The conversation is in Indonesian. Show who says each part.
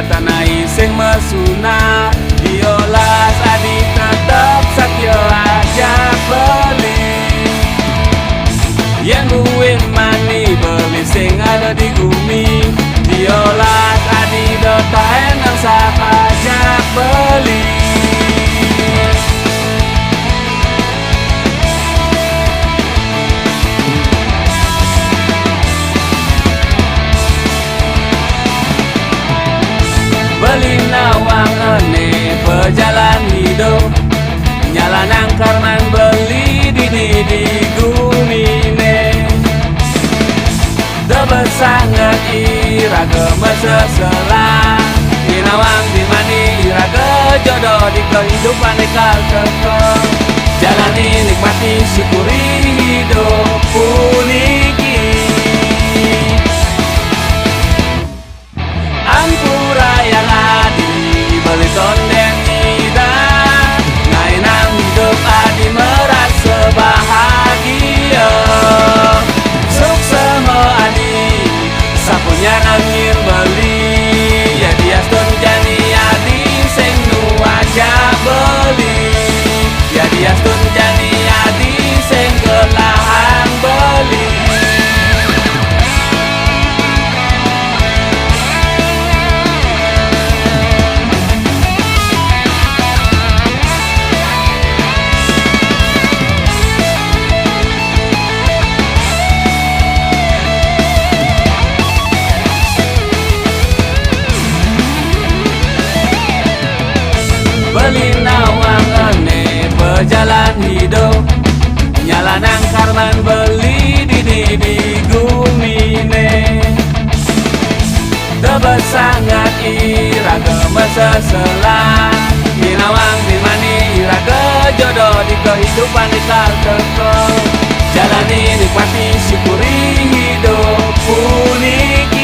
Speaker 1: matana iseng mesuna, diolas adi tetep satyo ajak beli. Yang duit mani beli sing ada di bumi, diolas adi dota enang sak ajak beli. Beli nawang ene pejalan hidup, nyalanang karman beli di gumine. Tebet sangat iraga meseselang, inawang di mani iraga jodoh di kehidupan ekal kekal. Jalani nikmati syukuri hidup puniki. Ampura yang adi beli tonden ida, nainang hidup adi merasa bahagia. Sukses mo adi sapunya nangir beli, ya dia jani adi sing nu aja beli, ya dia jani adi sing gelahan beli. Beli nawang ene pejalan hidup, nyalanang karman beli di gumine. Tebet sangat iraga meseselang, inawang di mani iraga jodoh di kehidupan ekal kekal. Jalani nikmati syukuri hidup puniki.